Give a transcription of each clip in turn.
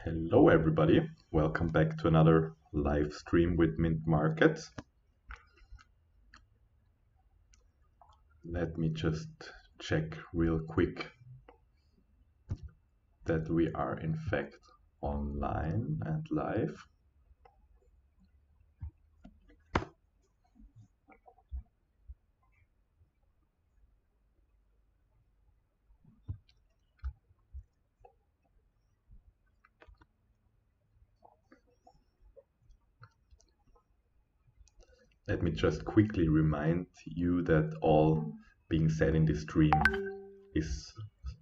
Hello everybody, welcome back to another live stream with Mint Markets. Let me just check real quick that we are in fact online and live. Let me just quickly remind you that all being said in this stream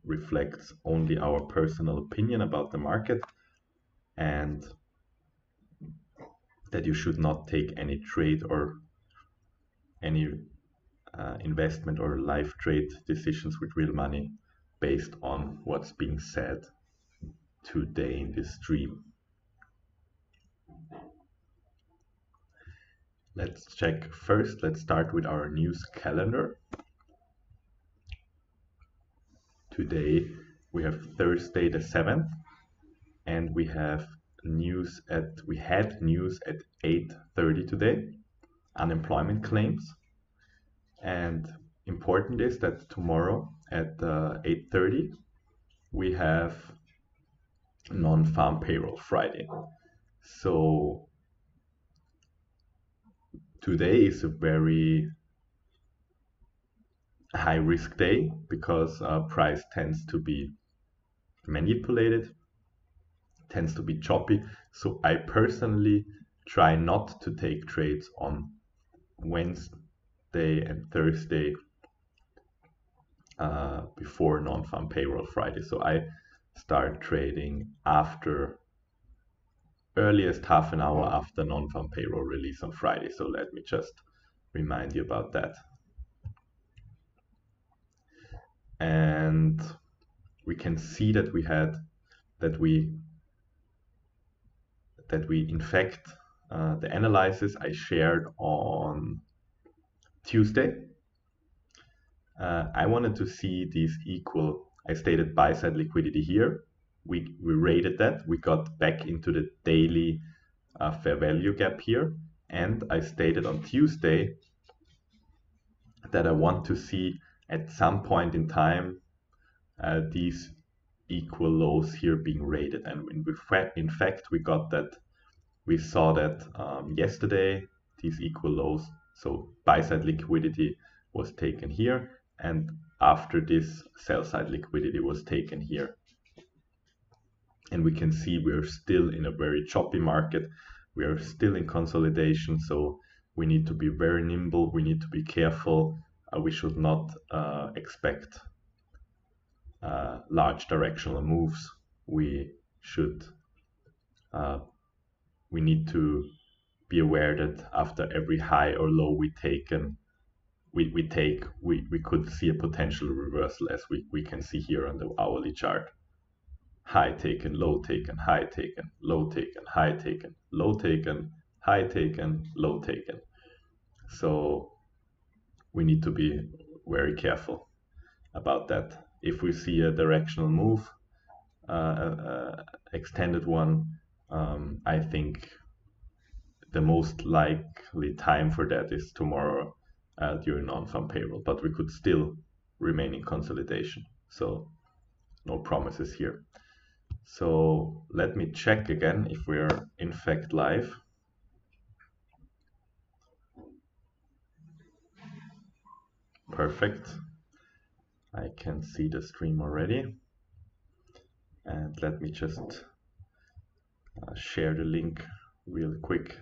reflects only our personal opinion about the market, and that you should not take any trade or any investment or live trade decisions with real money based on what's being said today in this stream. Let's check first. Let's start with our news calendar. Today we have Thursday the 7th, and we had news at 8:30 today, unemployment claims. And important is that tomorrow at 8:30 we have non-farm payroll Friday. So today is a very high risk day because price tends to be manipulated, tends to be choppy. So I personally try not to take trades on Wednesday and Thursday before non-farm payroll Friday. So I start trading after earliest half an hour after non-farm payroll release on Friday. So let me just remind you about that. And we can see that we in fact the analysis I shared on Tuesday. I wanted to see these equal. I stated buy side liquidity here. We rated that. We got back into the daily fair value gap here, and I stated on Tuesday that I want to see at some point in time these equal lows here being rated, and in fact we got that. We saw that yesterday, these equal lows. So buy side liquidity was taken here, and after this sell side liquidity was taken here. And we can see we're still in a very choppy market. We are still in consolidation, so we need to be very nimble. We need to be careful. We should not expect large directional moves. We need to be aware that after every high or low we could see a potential reversal, as we can see here on the hourly chart. High taken, low taken, high taken, low taken, high taken, low taken, high taken, low taken. So we need to be very careful about that. If we see a directional move, extended one, I think the most likely time for that is tomorrow during non-farm payroll, but we could still remain in consolidation. So no promises here. So let me check again if we are in fact live. Perfect. I can see the stream already. And let me just share the link real quick.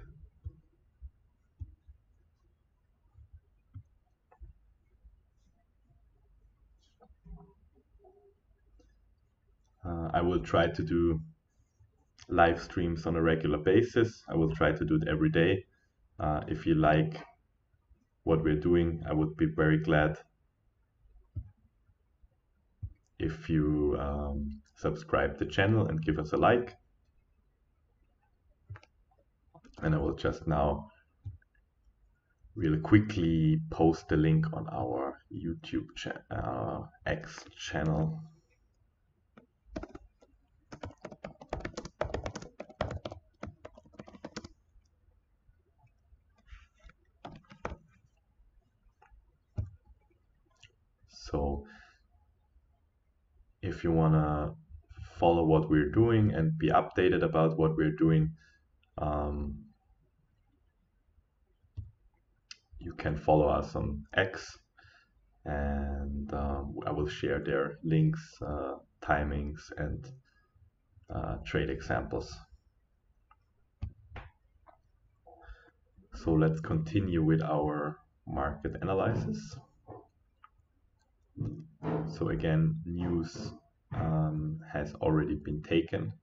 I will try to do live streams on a regular basis. I will try to do it every day. If you like what we're doing, I would be very glad if you subscribe to the channel and give us a like. And I will just now really quickly post the link on our YouTube X channel. if you want to follow what we're doing and be updated about what we're doing, you can follow us on X, and I will share their links, timings, and trade examples. So let's continue with our market analysis. So again, news has already been taken,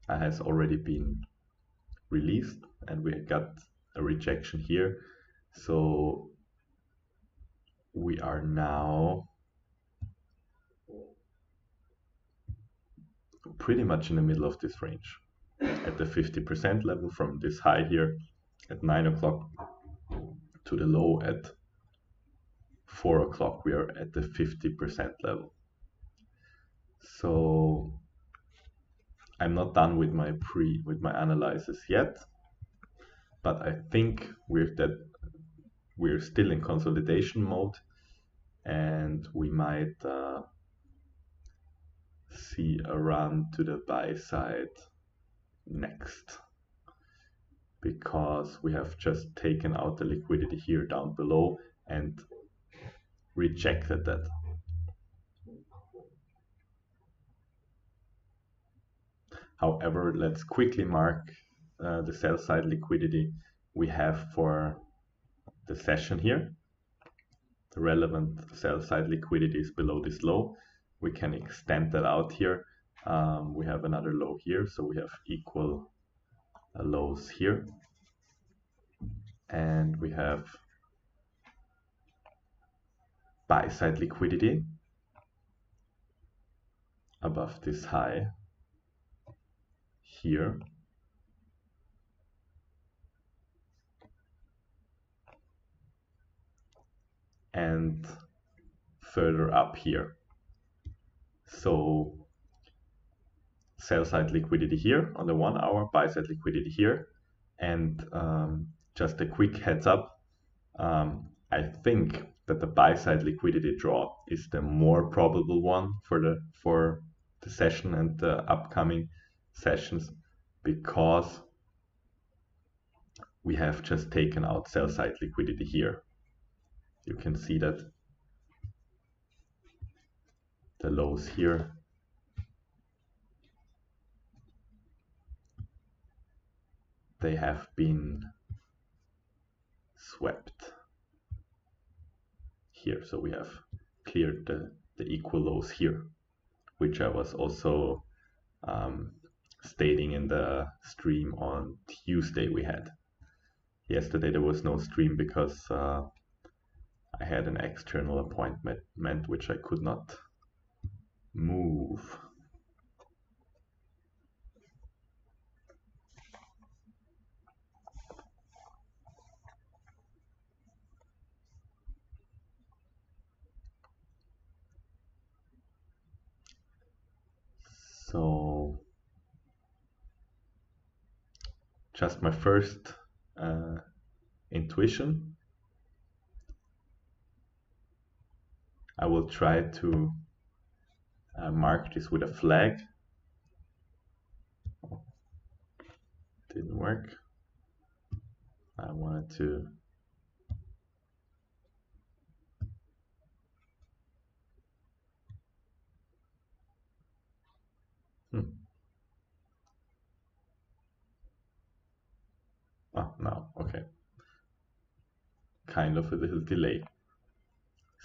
has already been released, and we got a rejection here. So we are now pretty much in the middle of this range at the 50% level from this high here at 9 o'clock to the low at 4 o'clock. We are at the 50% level. So I'm not done with my analysis yet, but I think we're still in consolidation mode, and we might see a run to the buy side next, because we have just taken out the liquidity here down below and rejected that. However, let's quickly mark the sell side liquidity we have for the session here. The relevant sell side liquidity is below this low. We can extend that out here. We have another low here, so we have equal lows here. And we have buy side liquidity above this high here. And further up here. So sell side liquidity here on the 1 hour, buy side liquidity here. And just a quick heads up, I think that the buy side liquidity draw is the more probable one for the session and the upcoming sessions, because we have just taken out sell side liquidity here. You can see that the lows here they have been swept here. So we have cleared the equal lows here, which I was also stating in the stream on Tuesday we had. Yesterday there was no stream because I had an external appointment which I could not move. So just my first intuition. I will try to mark this with a flag. Didn't work. I wanted to now, okay. Kind of a little delay.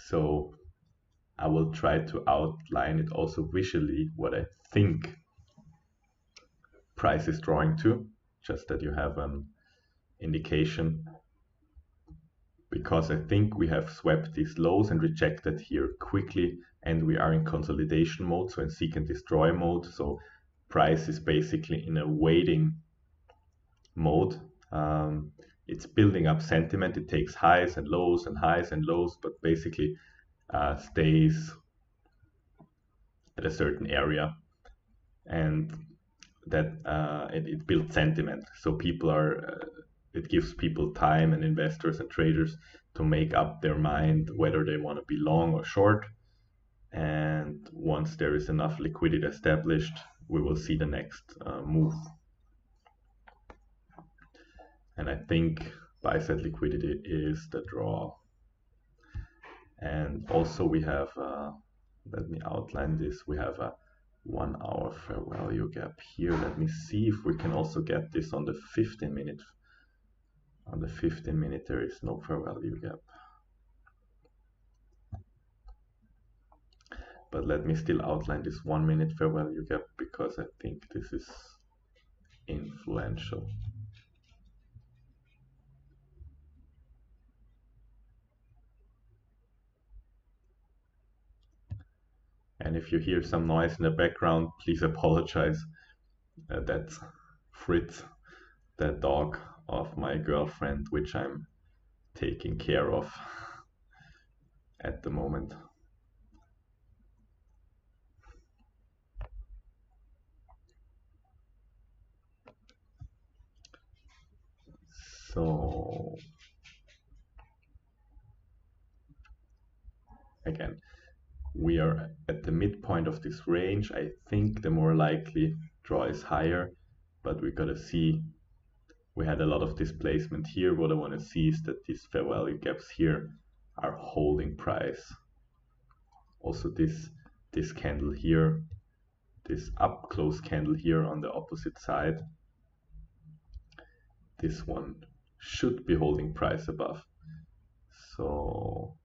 So I will try to outline it also visually what I think price is drawing to, just that you have an indication, because I think we have swept these lows and rejected here quickly, and we are in consolidation mode, so in seek and destroy mode. So price is basically in a waiting mode. It's building up sentiment. It takes highs and lows and highs and lows, but basically stays at a certain area, and that it builds sentiment. So people are, it gives people time, and investors and traders, to make up their mind whether they want to be long or short. And once there is enough liquidity established, we will see the next move. And I think buy-side liquidity is the draw. And also we have, let me outline this, we have a 1 hour fair value gap here. Let me see if we can also get this on the 15 minute. On the 15 minute there is no fair value gap. But let me still outline this 1 minute fair value gap because I think this is influential. And if you hear some noise in the background, please apologize. That's Fritz, the dog of my girlfriend, which I'm taking care of at the moment. So again, we are at the midpoint of this range. I think the more likely draw is higher, but we gotta see. We had a lot of displacement here. What I want to see is that these fair value gaps here are holding price. Also this candle here, this up close candle here on the opposite side, this one should be holding price above. So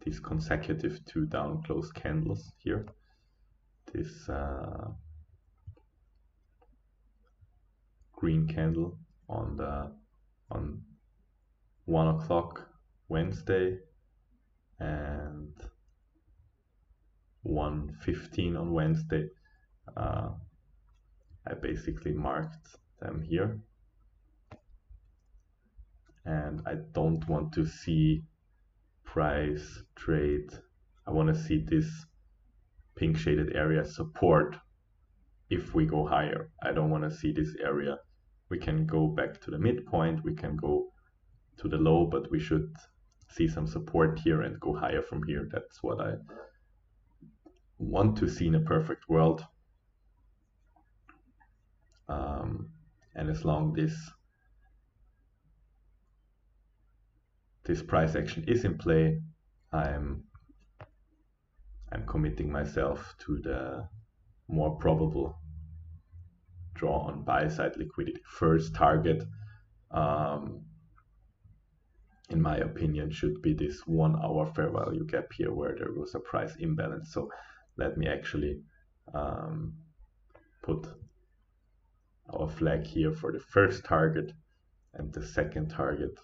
these consecutive 2 down close candles here, this green candle on 1 o'clock Wednesday and 1:15 on Wednesday. I basically marked them here, and I don't want to see price trade. I want to see this pink shaded area support if we go higher. I don't want to see this area. We can go back to the midpoint, we can go to the low, but we should see some support here and go higher from here. That's what I want to see in a perfect world. And as long this price action is in play, I'm committing myself to the more probable draw on buy side liquidity. First target, in my opinion, should be this 1 hour fair value gap here where there was a price imbalance. So let me actually put our flag here for the first target, and the second target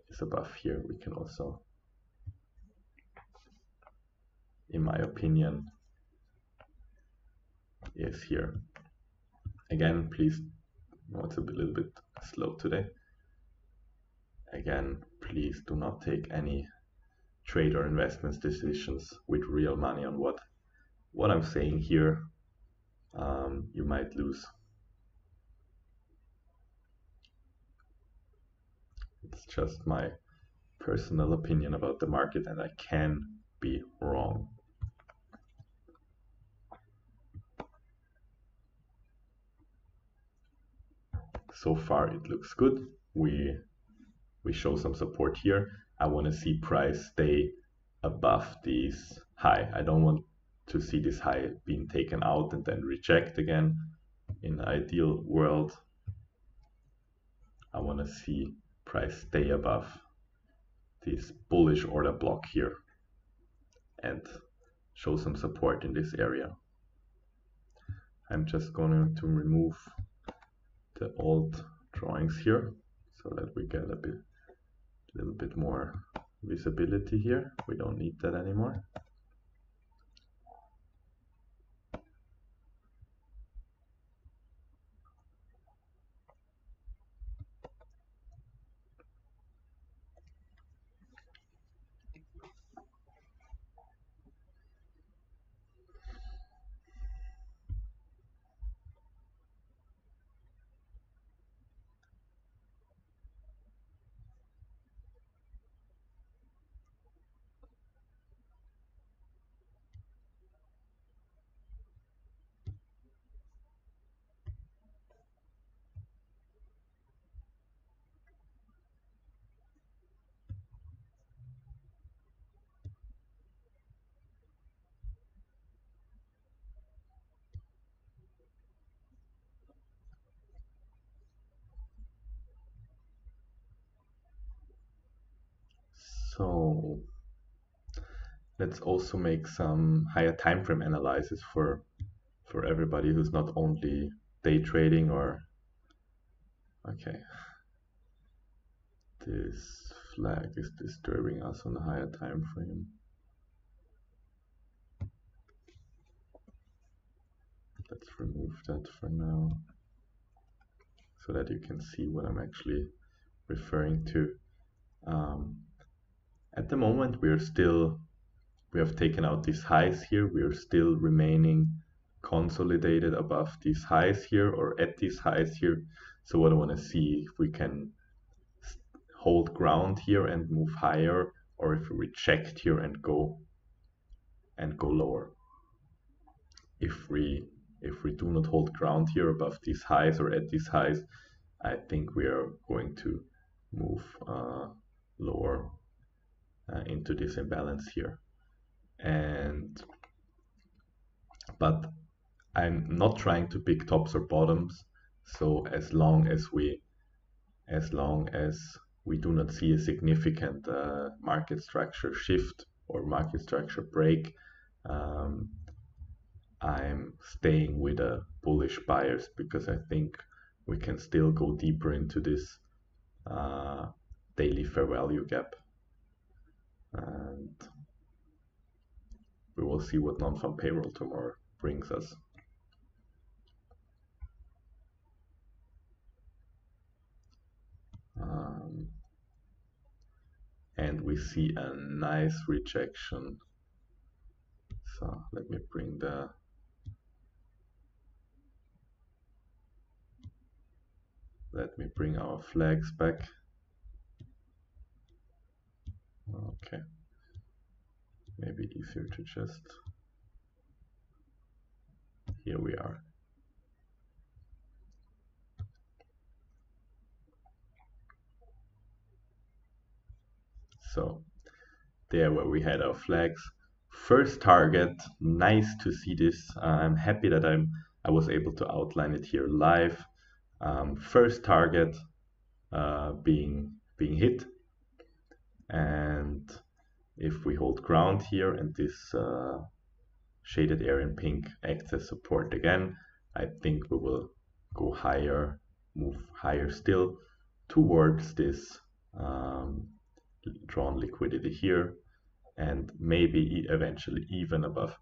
is above here. We can also, in my opinion, is here. Again, please, no, it's a little bit slow today. Again, please do not take any trade or investments decisions with real money on what I'm saying here. You might lose. It's just my personal opinion about the market, and I can be wrong. So far it looks good. We show some support here. I want to see price stay above this high. I don't want to see this high being taken out and then reject again. In the ideal world, I want to see price stay above this bullish order block here and show some support in this area. I'm just going to remove the old drawings here so that we get a little bit more visibility here. We don't need that anymore. let's also make some higher time frame analysis for everybody who's not only day trading or okay. This flag is disturbing us on a higher time frame. Let's remove that for now so that you can see what I'm actually referring to. At the moment, we have taken out these highs here. We are still remaining consolidated above these highs here or at these highs here. So what I want to see if we can hold ground here and move higher, or if we reject here and go lower. If we do not hold ground here above these highs or at these highs, I think we are going to move lower into this imbalance here. But I'm not trying to pick tops or bottoms. So as long as we do not see a significant market structure shift or market structure break, I'm staying with a bullish bias because I think we can still go deeper into this daily fair value gap, and we will see what non-farm payroll tomorrow brings us. And we see a nice rejection. So let me bring our flags back. Okay, maybe easier to just, here we are. So there where we had our flags. First target, nice to see this. I'm happy that I was able to outline it here live. First target being hit, and if we hold ground here and this shaded area in pink acts as support again, I think we will go higher, move higher still towards this drawn liquidity here, and maybe eventually even above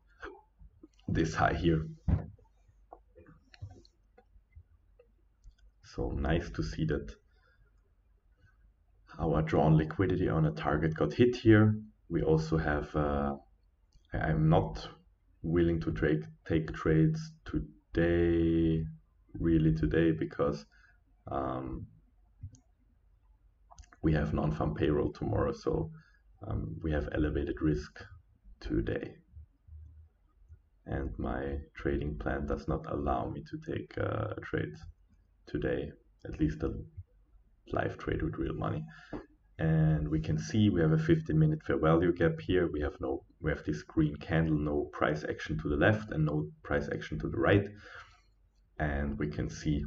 this high here. So nice to see that our drawn liquidity on a target got hit here. We also have, I'm not willing to take trades today, because we have non-farm payroll tomorrow, so we have elevated risk today. And my trading plan does not allow me to take trades today, at least a live trade with real money. And we can see we have a 15-minute fair value gap here. We have this green candle, no price action to the left and no price action to the right. And we can see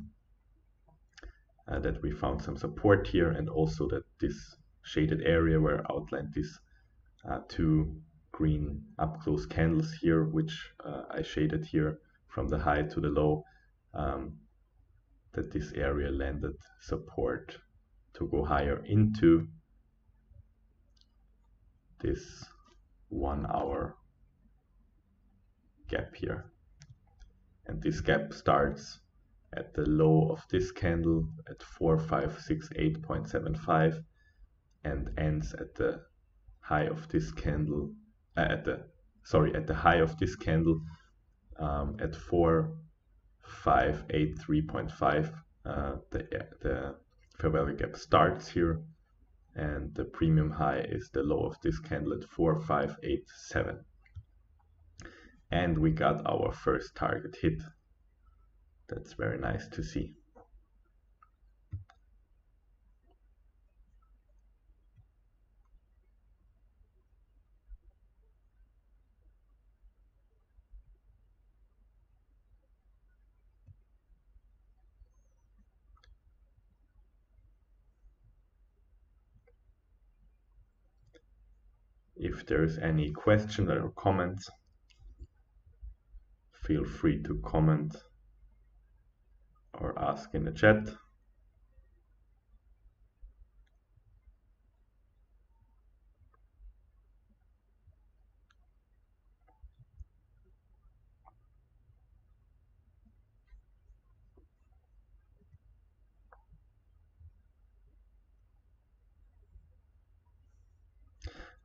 that we found some support here, and also that this shaded area where I outlined these two green up close candles here, which I shaded here from the high to the low, that this area landed support to go higher into this 1 hour gap here. And this gap starts at the low of this candle at 4568.75 and ends at the high of this candle at the high of this candle at 4583.5. The fair value gap starts here, and the premium high is the low of this candle at 4587. And we got our first target hit. That's very nice to see. If there's any question or comments, feel free to comment or ask in the chat.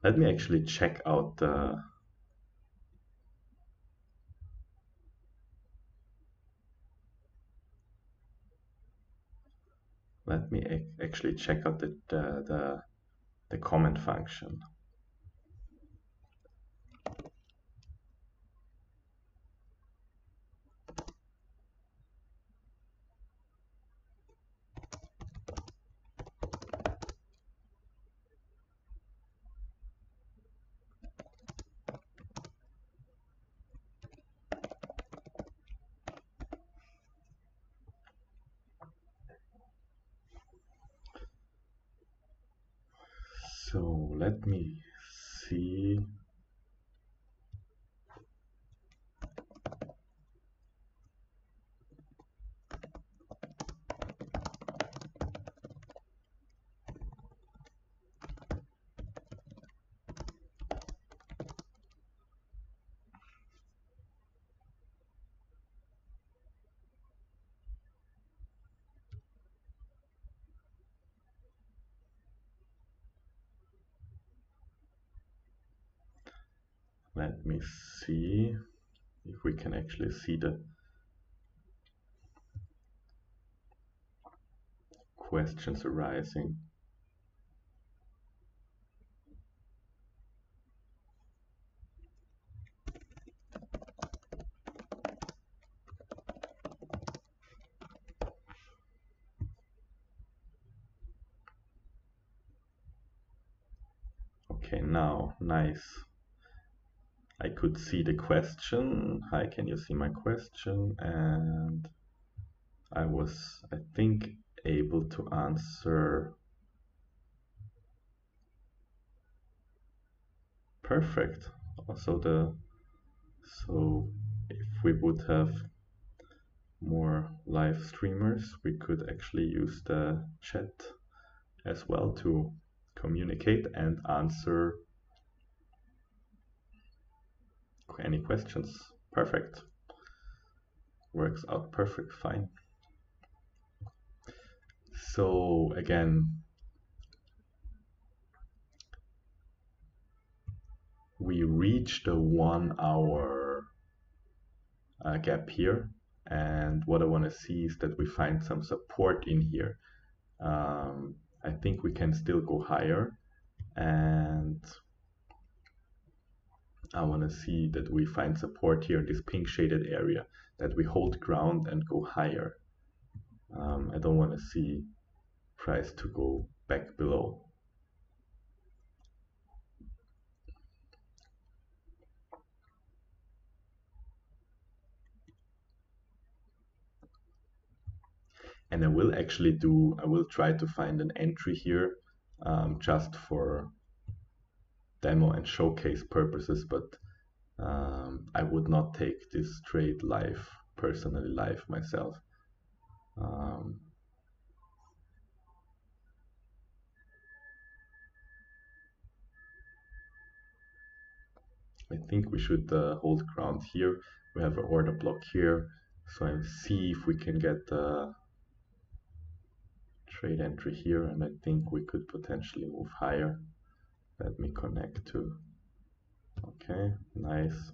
Let me actually check out the actually check out the comment function. So let me see. Let me see if we can actually see the questions arising. Okay, now, nice. I could see the question. Hi, can you see my question? And I was, I think, able to answer. Perfect. So if we would have more live streamers, we could actually use the chat as well to communicate and answer any questions. Perfect. Works out perfect, fine. So again, we reached the 1 hour gap here, and what I want to see is that we find some support in here. I think we can still go higher, and I want to see that we find support here in this pink shaded area, that we hold ground and go higher. I don't want to see price to go back below. And I will try to find an entry here just for demo and showcase purposes, but I would not take this trade live, personally live myself. I think we should hold ground here. We have an order block here, so I see if we can get the trade entry here, and I think we could potentially move higher. Let me connect to, okay, nice.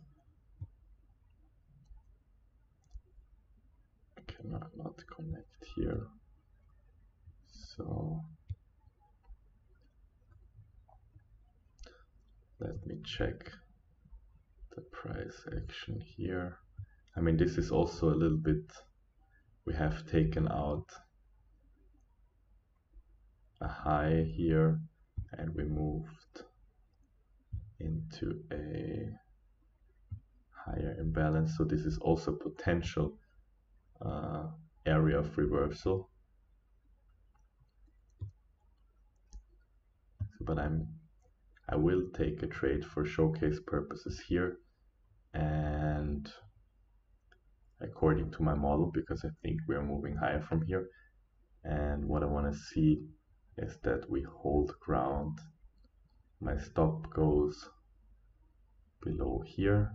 I cannot not connect here. So let me check the price action here. I mean, this is also a little bit, we have taken out a high here and we moved into a higher imbalance. So this is also potential area of reversal. But I'm I will take a trade for showcase purposes here, and according to my model, because I think we are moving higher from here. And what I want to see is that we hold ground. My stop goes below here.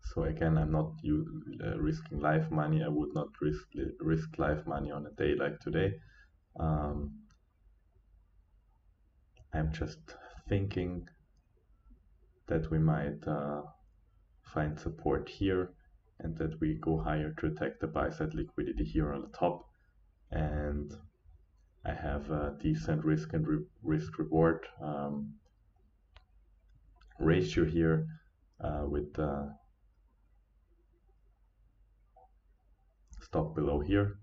So again, I'm not risking live money. I would not risk live money on a day like today. I'm just thinking that we might find support here and that we go higher to attack the buy side liquidity here on the top. And I have a decent risk and risk reward ratio here with the stop below here,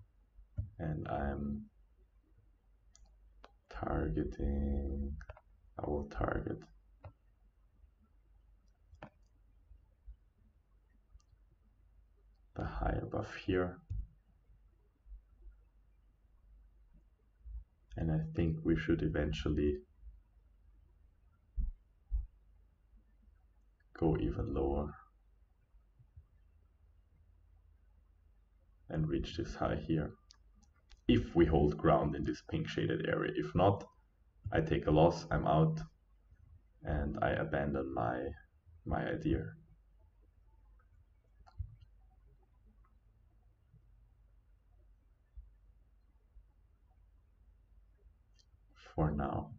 and I'm targeting, I will target the high above here, and I think we should eventually go even lower and reach this high here if we hold ground in this pink shaded area. If not, I take a loss, I'm out, and I abandon my idea for now.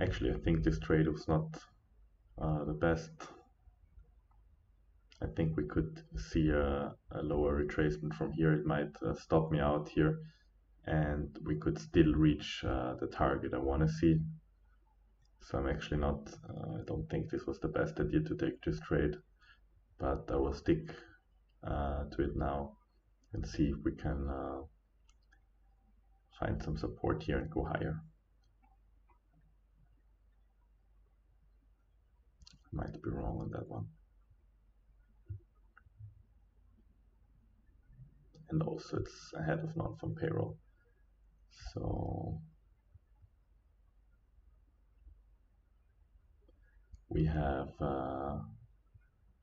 Actually, I think this trade was not the best. I think we could see a lower retracement from here. It might stop me out here, and we could still reach the target I want to see. So I'm actually not, I don't think this was the best idea to take this trade, but I will stick to it now and see if we can find some support here and go higher. Might be wrong on that one. And also it's ahead of non-farm payroll. So we have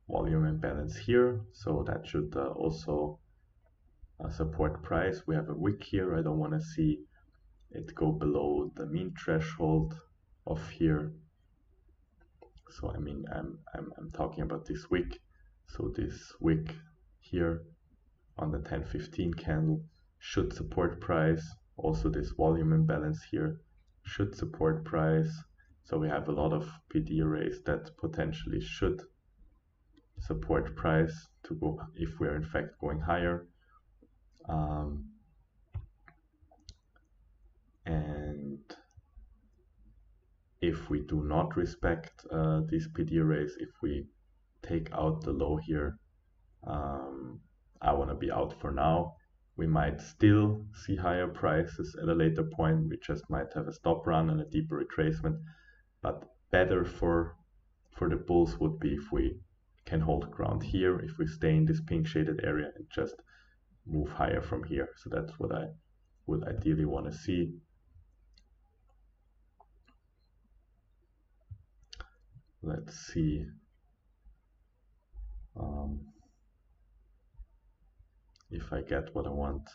volume imbalance here, so that should also support price. We have a wick here. I don't want to see it go below the mean threshold of here. So I mean, I'm talking about this wick. So this wick here on the 10-15 candle should support price. Also this volume imbalance here should support price. So we have a lot of PD arrays that potentially should support price to go if we're in fact going higher. And if we do not respect these PD arrays, if we take out the low here, I want to be out for now. We might still see higher prices at a later point. We just might have a stop run and a deeper retracement. But better for the bulls would be if we can hold ground here, if we stay in this pink shaded area and just move higher from here. So that's what I would ideally want to see. Let's see. If I get what I want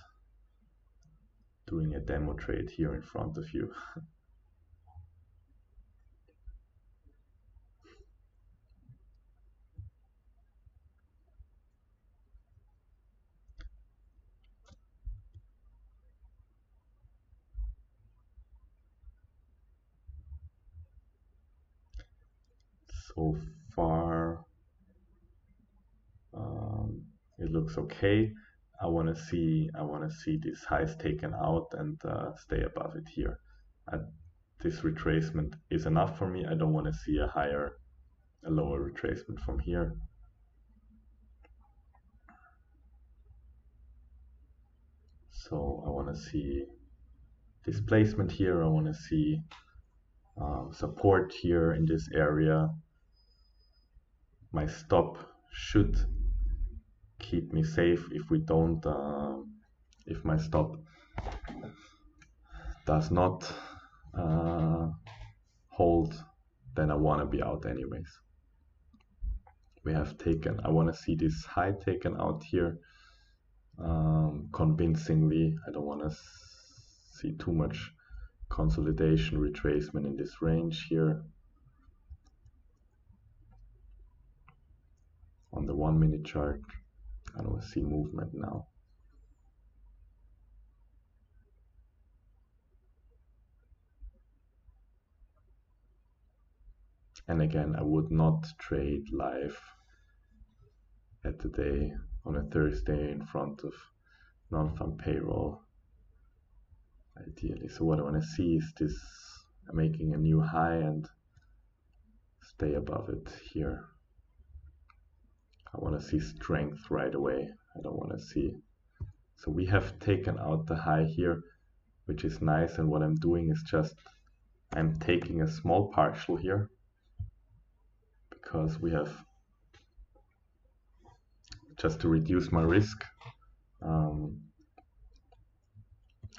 doing a demo trade here in front of you. So far, it looks okay. I want to see these highs taken out and stay above it here. This retracement is enough for me. I don't want to see a lower retracement from here. So I want to see displacement here. I want to see support here in this area. My stop should keep me safe if we don't, if my stop does not hold, then I want to be out anyways. We have taken, I want to see this high taken out here convincingly. I don't want to see too much consolidation, retracement in this range here. On the 1 minute chart, I don't see movement now. And again, I would not trade live at the day on a Thursday in front of non-farm payroll, ideally. So what I want to see is this making a new high and stay above it here. I want to see strength right away. I don't want to see. So we have taken out the high here, which is nice. And what I'm doing is just, I'm taking a small partial here because we have, just to reduce my risk.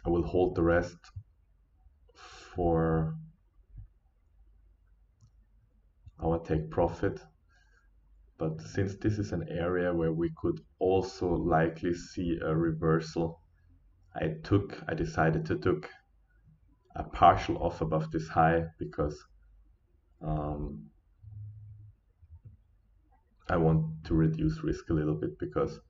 I will hold the rest for our take profit. But since this is an area where we could also likely see a reversal, I decided to take a partial off above this high because I want to reduce risk a little bit, because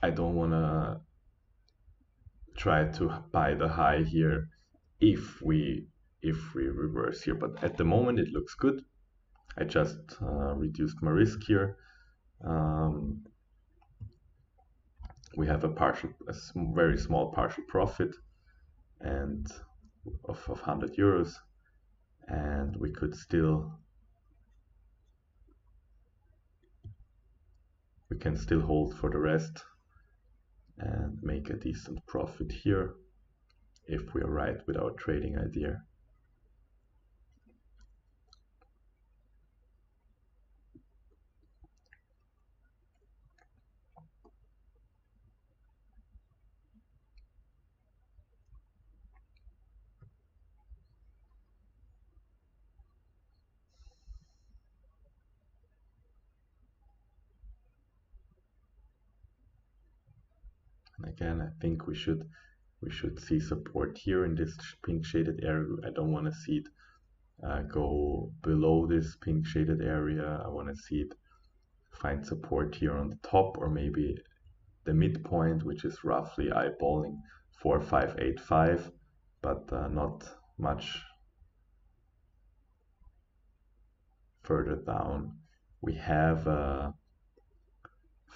I don't want to try to buy the high here if we reverse here. But at the moment it looks good. I just reduced my risk here. We have a very small partial profit and of 100 euros, and we could still, we can still hold for the rest and make a decent profit here if we are right with our trading idea. And again, I think we should see support here in this pink shaded area. I don't want to see it go below this pink shaded area. I want to see it find support here on the top, or maybe the midpoint, which is roughly eyeballing 4585, but not much further down. We have a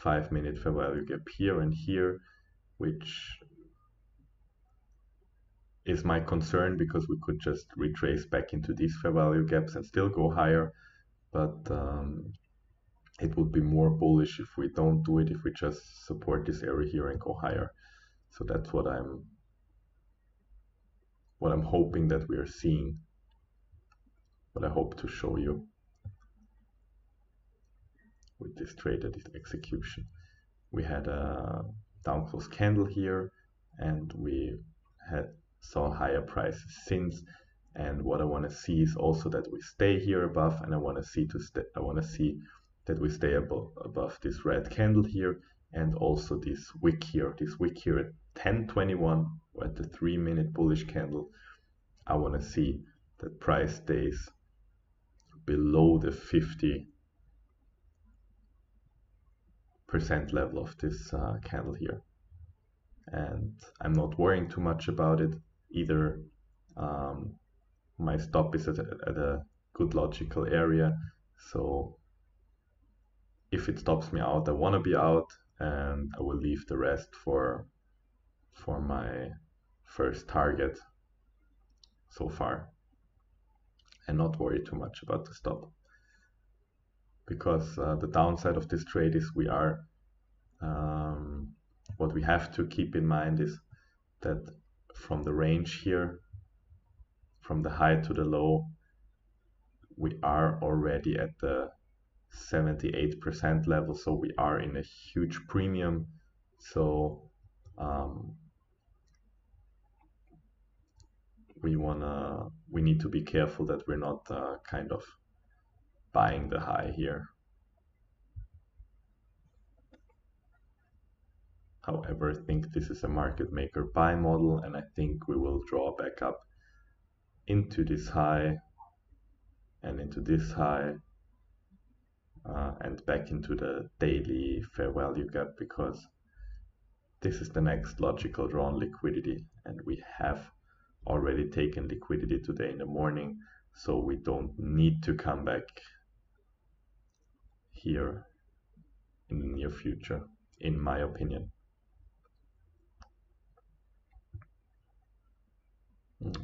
5-minute fair value gap here and here, which is my concern, because we could just retrace back into these fair value gaps and still go higher. But it would be more bullish if we don't do it, if we just support this area here and go higher. So that's what I'm hoping that we are seeing, what I hope to show you with this trade execution. We had a down close candle here, and we saw higher prices since. And what I want to see is also that we stay here above, and I want to see that we stay above this red candle here, and also this wick here at 10:21, at the 3-minute bullish candle. I want to see that price stays below the 50% level of this candle here. And I'm not worrying too much about it either. My stop is at a good logical area, so if it stops me out, I want to be out, and I will leave the rest for my first target so far, and not worry too much about the stop, because the downside of this trade is we are What we have to keep in mind is that from the range here, from the high to the low, we are already at the 78% level, so we are in a huge premium. So we need to be careful that we're not kind of buying the high here. However, I think this is a market maker buy model, and I think we will draw back up into this high and into this high and back into the daily fair value gap, because this is the next logical draw on liquidity, and we have already taken liquidity today in the morning, so we don't need to come back here in the near future, in my opinion.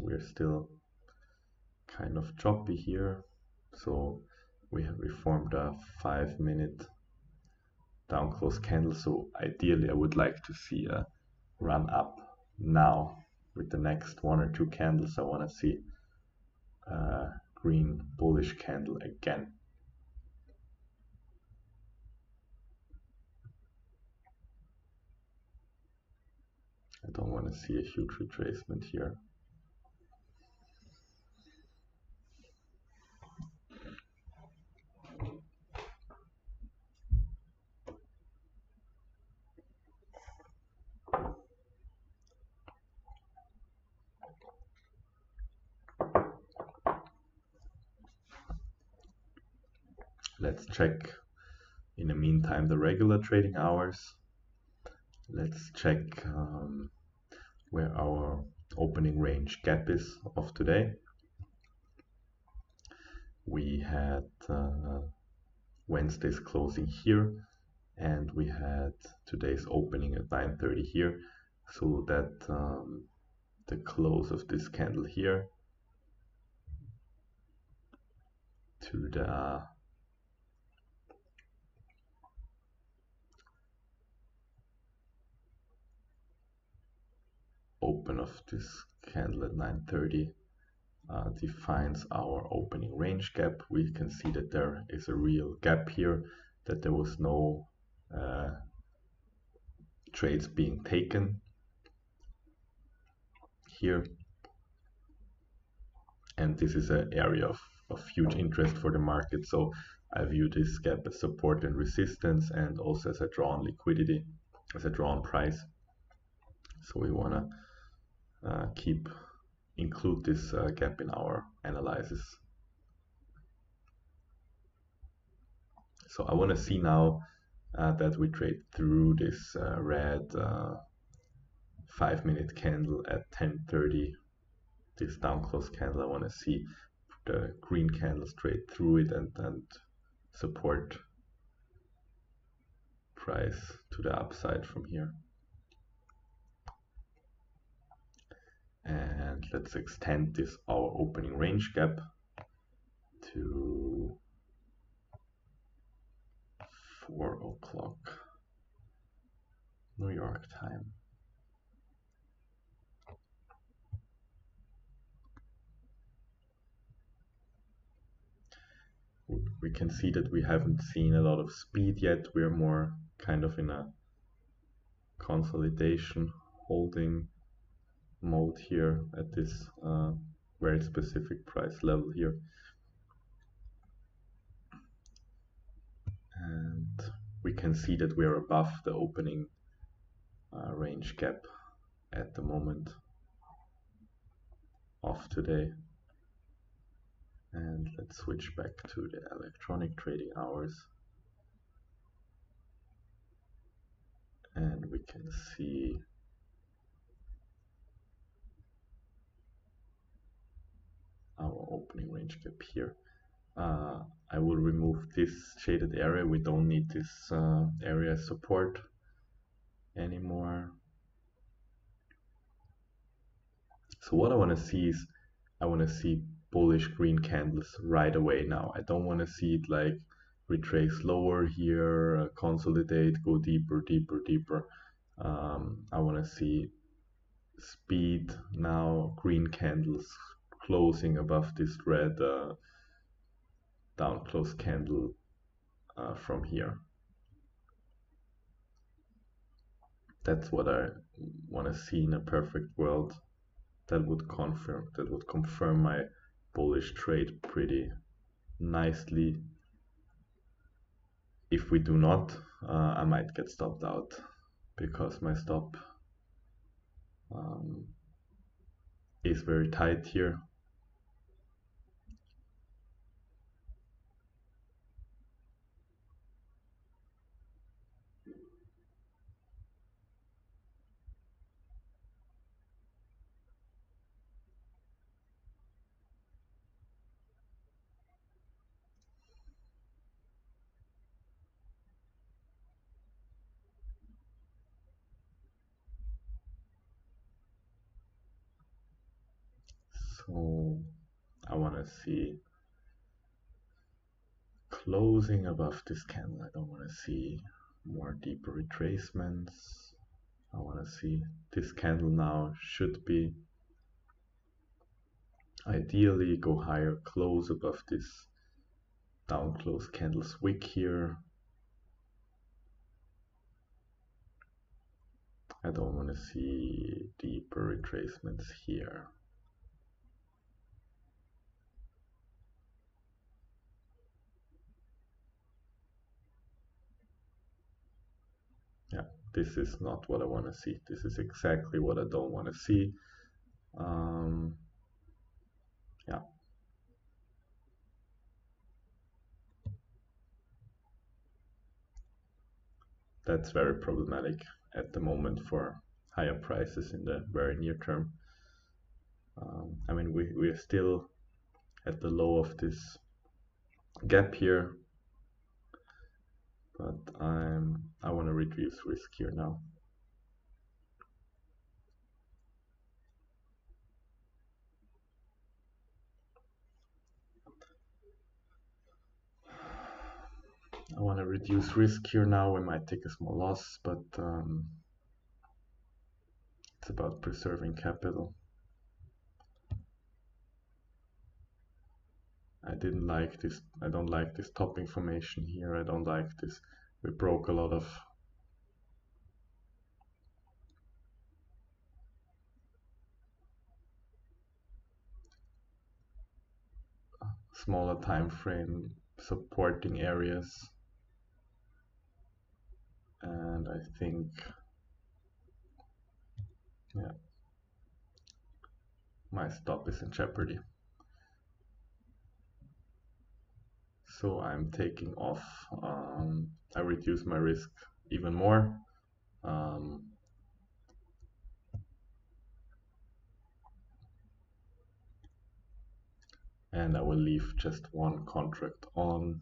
We're still kind of choppy here, so we formed a 5-minute down close candle, so ideally I would like to see a run up now. With the next 1 or 2 candles I want to see a green bullish candle again. I don't want to see a huge retracement here. Let's check in the meantime the regular trading hours. Let's check where our opening range gap is of today. We had Wednesday's closing here, and we had today's opening at 9:30 here, so that the close of this candle here to the open of this candle at 9:30 defines our opening range gap. We can see that there is a real gap here, that there was no trades being taken here, and this is an area of huge interest for the market, so I view this gap as support and resistance, and also as a draw on liquidity, as a draw on price. So we want to include this gap in our analysis. So I want to see now that we trade through this red 5-minute candle at 10:30, this down close candle. I want to see the green candle straight through it and support price to the upside from here. And let's extend this our opening range gap to 4 o'clock New York time. We can see that we haven't seen a lot of speed yet. We're more kind of in a consolidation holding mode here at this very specific price level here. And we can see that we are above the opening range gap at the moment of today. And let's switch back to the electronic trading hours, and we can see our opening range gap here. I will remove this shaded area. We don't need this area support anymore. So what I want to see is, I want to see bullish green candles right away now. I don't want to see it like retrace lower here, consolidate, go deeper, deeper, deeper. I want to see speed now, green candles closing above this red down close candle from here. That's what I want to see in a perfect world. That would confirm my bullish trade pretty nicely. If we do not, I might get stopped out because my stop is very tight here. So I want to see closing above this candle. I don't want to see more deeper retracements. I want to see this candle now should be ideally go higher, close above this down close candle's wick here. I don't want to see deeper retracements here. Yeah, this is not what I want to see. This is exactly what I don't want to see. Yeah. That's very problematic at the moment for higher prices in the very near term. I mean, we're still at the low of this gap here, but I want to reduce risk here now. I want to reduce risk here now. We might take a small loss, but it's about preserving capital. I didn't like this. I don't like this topping formation here. I don't like this. We broke a lot of smaller time frame supporting areas, and I think, yeah, my stop is in jeopardy. So I'm taking off. I reduce my risk even more. And I will leave just one contract on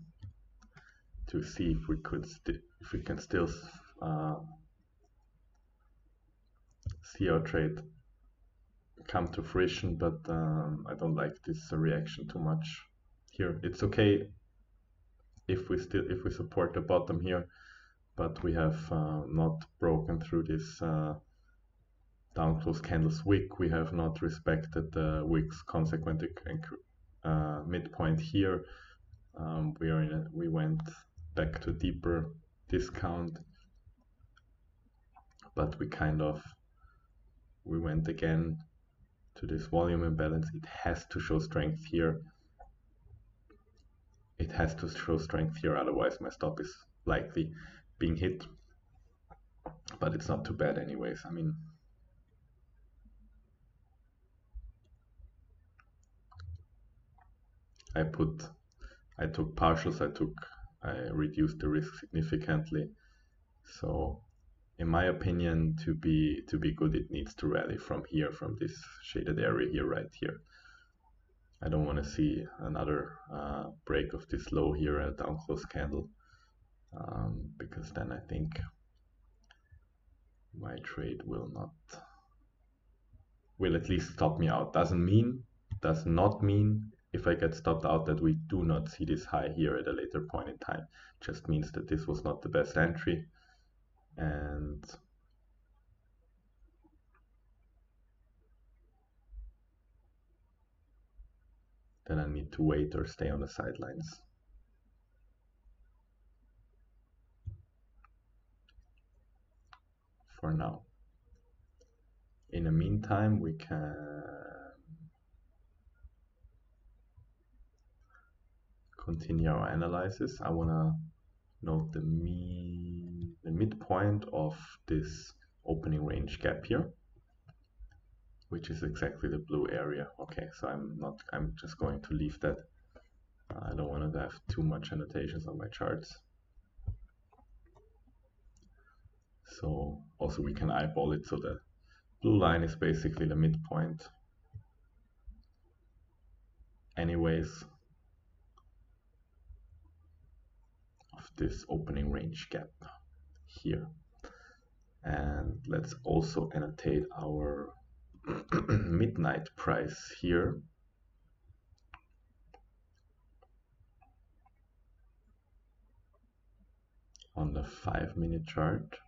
to see if we can still see our trade come to fruition, but I don't like this reaction too much here. It's okay if we support the bottom here, but we have not broken through this down close candles wick. We have not respected the wick's consequent midpoint here. We went back to deeper discount, but we went again to this volume imbalance. It has to show strength here. It has to show strength here, otherwise my stop is likely being hit. But it's not too bad anyways. I mean, I took partials, I reduced the risk significantly. So in my opinion, to be good, it needs to rally from here, from this shaded area here, right here. I don't want to see another break of this low here, a down close candle, because then I think my trade will at least stop me out. Does not mean if I get stopped out that we do not see this high here at a later point in time. Just means that this was not the best entry, and then I need to wait or stay on the sidelines. For now. In the meantime, we can continue our analysis. I want to note the midpoint of this opening range gap here, which is exactly the blue area. Okay, so I'm just going to leave that. I don't want to have too much annotations on my charts. So also we can eyeball it, so the blue line is basically the midpoint. Anyways, of this opening range gap here. And let's also annotate our midnight price here. On the 5-minute chart.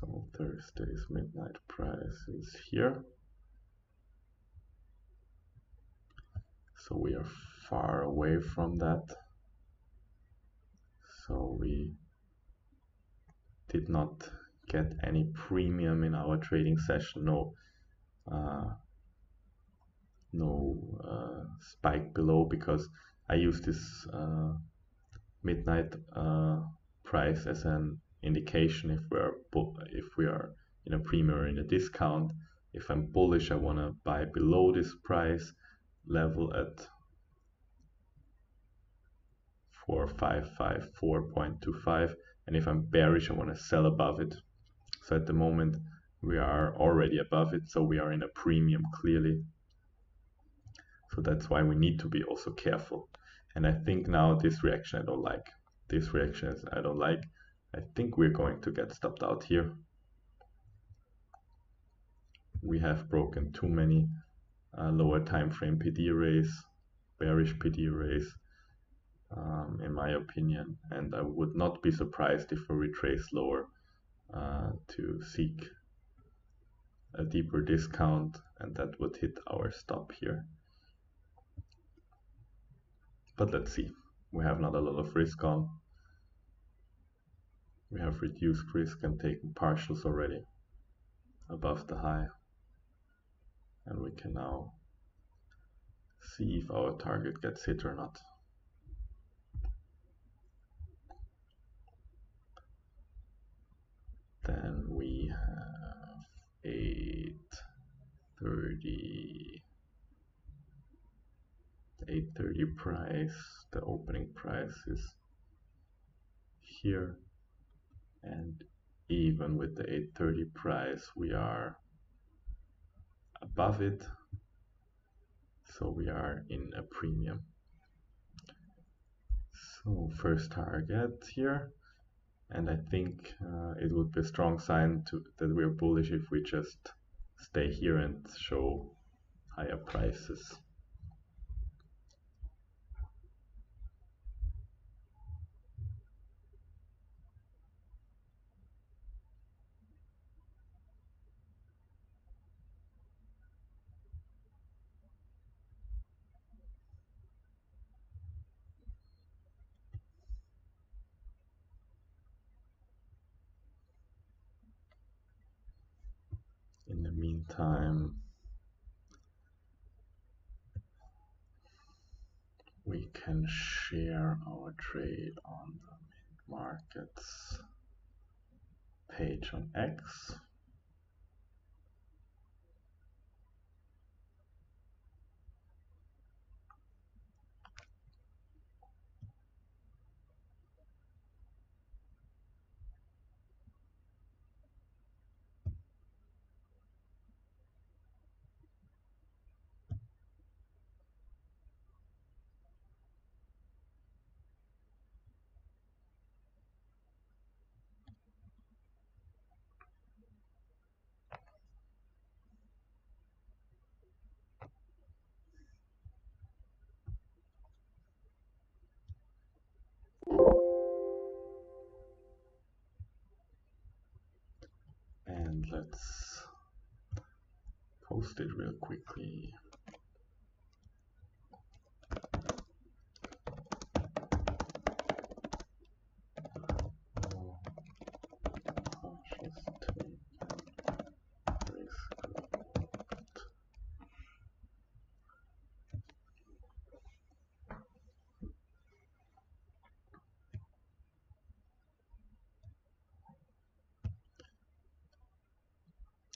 So Thursday's midnight price is here. So we are far away from that. So we did not get any premium in our trading session. No spike below, because I use this midnight price as an indication if we are in a premium or in a discount. If I'm bullish, I want to buy below this price level at 4554.25, and if I'm bearish, I want to sell above it. So at the moment we are already above it, so we are in a premium clearly. So that's why we need to be also careful. And I think now this reaction I don't like. This reaction I don't like. I think we're going to get stopped out here. We have broken too many lower time frame PD arrays, bearish PD arrays, in my opinion, and I would not be surprised if we retrace lower to seek a deeper discount, and that would hit our stop here. But let's see. We have not a lot of risk on. We have reduced risk and taken partials already above the high, and we can now see if our target gets hit or not. Then we have 830 price. The opening price is here, and even with the 830 price we are above it, so we are in a premium. So first target here, and I think it would be a strong sign that we're bullish if we just stay here and show higher prices. In the meantime, we can share our trade on the markets page on X. let's post it real quickly.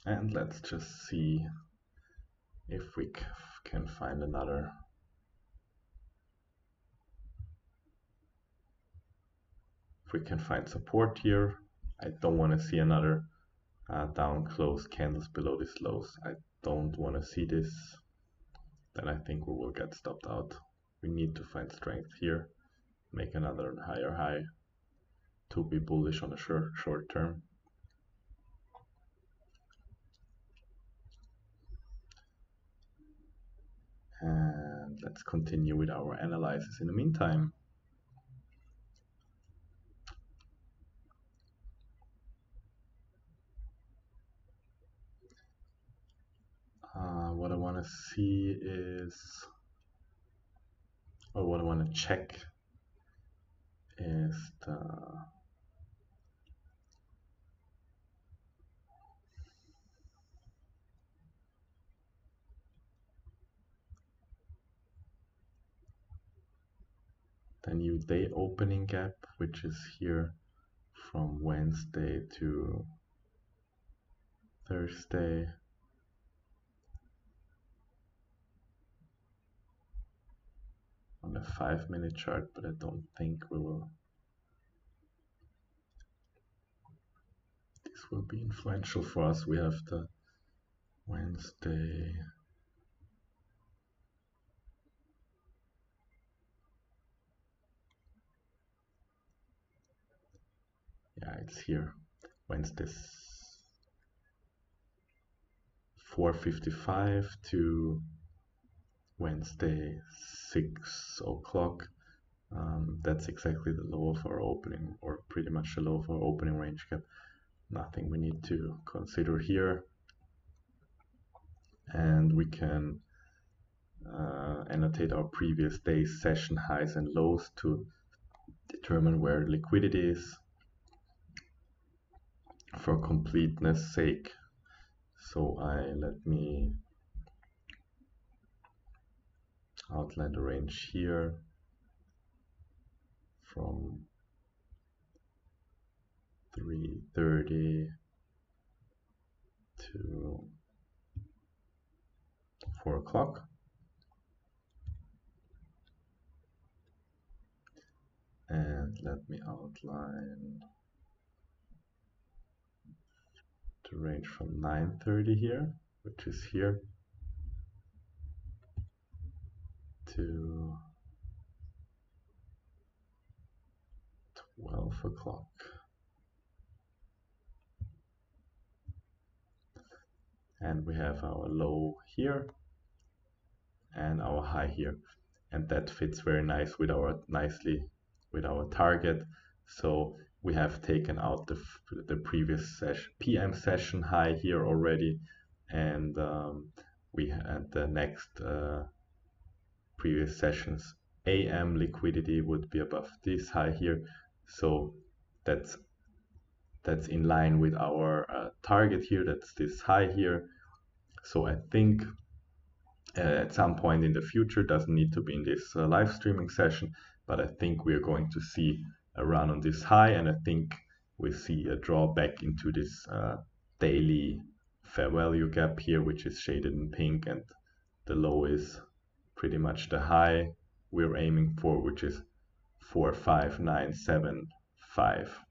And let's just see if we can find another. If we can find support here. I don't want to see another down close candles below these lows. I don't want to see this. Then I think we will get stopped out. We need to find strength here, make another higher high to be bullish on the short term. And let's continue with our analysis in the meantime. What I want to see is, or what I want to check is the new day opening gap, which is here from Wednesday to Thursday. On the 5-minute chart, but I don't think we will. This will be influential for us. We have the Wednesday. Yeah, it's here. Wednesday 4:55 to Wednesday 6 o'clock. That's exactly the low of our opening, or pretty much the low of our opening range gap. Nothing we need to consider here. And we can annotate our previous day's session highs and lows to determine where liquidity is for completeness sake. So let me outline the range here from 3:30 to 4 o'clock. And let me outline the range from 9:30 here, which is here, to 12 o'clock. And we have our low here and our high here, and that fits very nice with nicely with our target. So we have taken out the previous PM session high here already, and we had the next previous sessions AM liquidity would be above this high here. So that's in line with our target here. That's this high here. So I think at some point in the future, doesn't need to be in this live streaming session, but I think we are going to see a run on this high, and I think we see a draw back into this daily fair value gap here, which is shaded in pink, and the low is pretty much the high we're aiming for, which is 45975.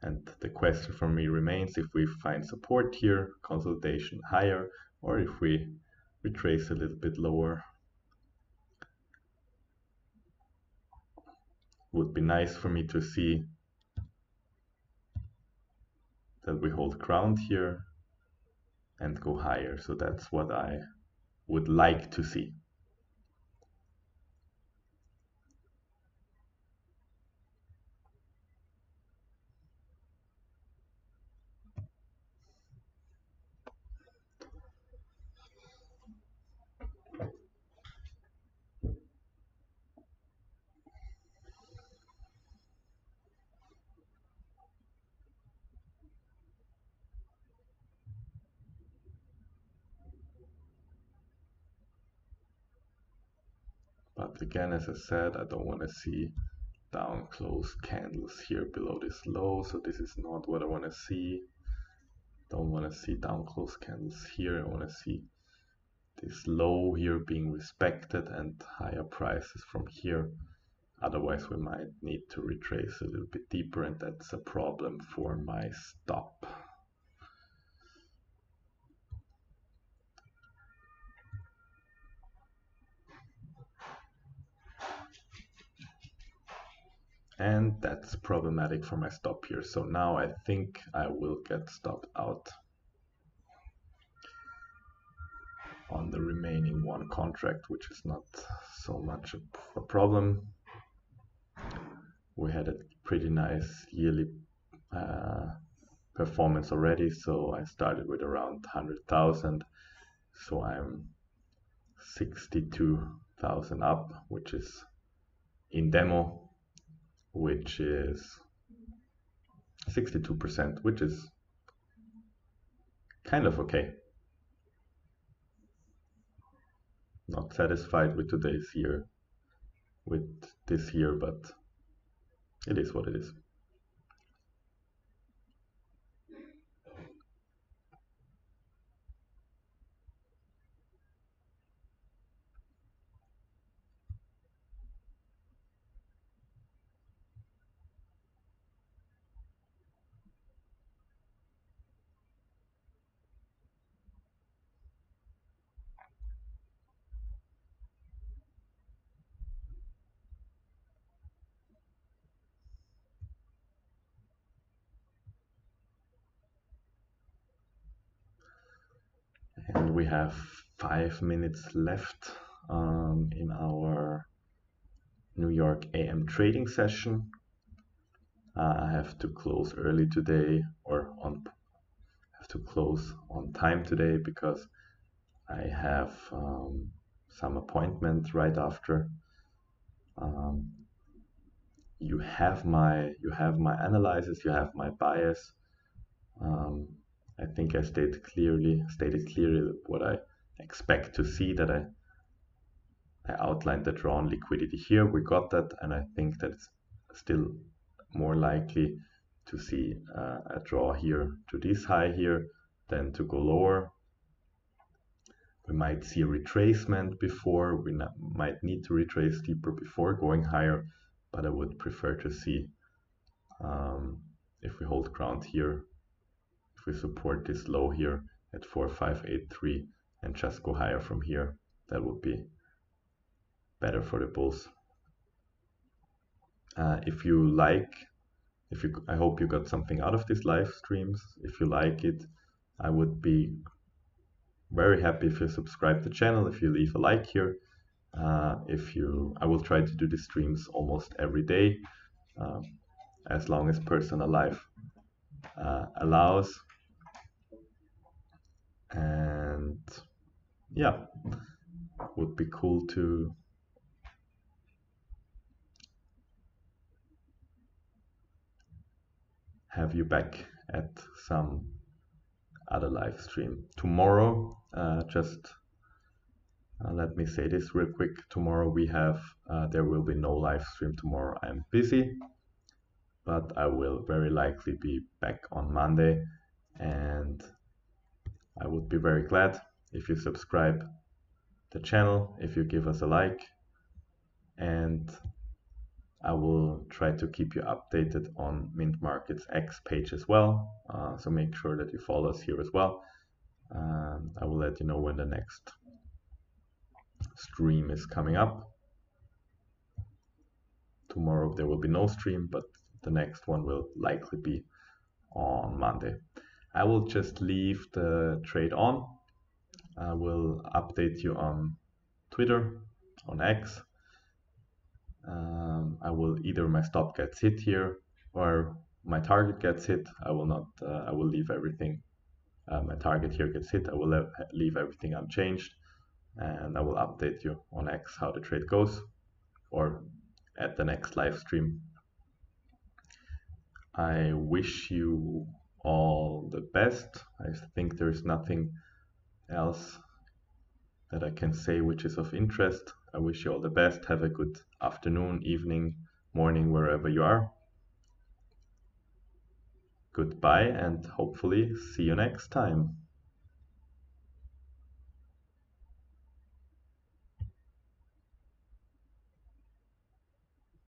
And the question for me remains if we find support here, consolidation higher, or if we retrace a little bit lower. Would be nice for me to see that we hold ground here and go higher. So that's what I would like to see. But again, as I said, I don't want to see down close candles here below this low, so this is not what I want to see. Don't want to see down close candles here. I want to see this low here being respected and higher prices from here. Otherwise we might need to retrace a little bit deeper, and that's a problem for my stop. And that's problematic for my stop here. So now I think I will get stopped out on the remaining one contract, which is not so much a problem. We had a pretty nice yearly performance already, so I started with around 100,000, so I'm 62,000 up, which is in demo, which is 62%, which is kind of okay. Not satisfied with today's year, with this year, but it is what it is. And we have 5 minutes left in our New York AM trading session. I have to close early today, or have to close on time today because I have some appointment right after. You have my analysis, you have my bias. I think I stated clearly what I expect to see, that I outlined the drawn liquidity here. We got that, and I think that it's still more likely to see a draw here to this high here than to go lower. We might see a retracement before, we might need to retrace deeper before going higher, but I would prefer to see if we hold ground here, if we support this low here at 4583 and just go higher from here, that would be better for the bulls. If you like, I hope you got something out of these live streams. If you like it, I would be very happy if you subscribe to the channel, if you leave a like here. I will try to do the streams almost every day, as long as personal life allows. And yeah, would be cool to have you back at some other live stream tomorrow. Let me say this real quick. Tomorrow we have there will be no live stream tomorrow. I'm busy, but I will very likely be back on Monday, and I would be very glad if you subscribe the channel, if you give us a like, and I will try to keep you updated on Mint Markets X page as well, so make sure that you follow us here as well. I will let you know when the next stream is coming up. Tomorrow there will be no stream, but the next one will likely be on Monday. I will just leave the trade on. I will update you on Twitter, on X. I will either my stop gets hit here or my target gets hit. I will leave everything. My target here gets hit. I will leave everything unchanged, and I will update you on X how the trade goes, or at the next live stream. I wish you all the best. I think there's nothing else that I can say which is of interest. I wish you all the best. Have a good afternoon, evening, morning, wherever you are. Goodbye, and hopefully see you next time.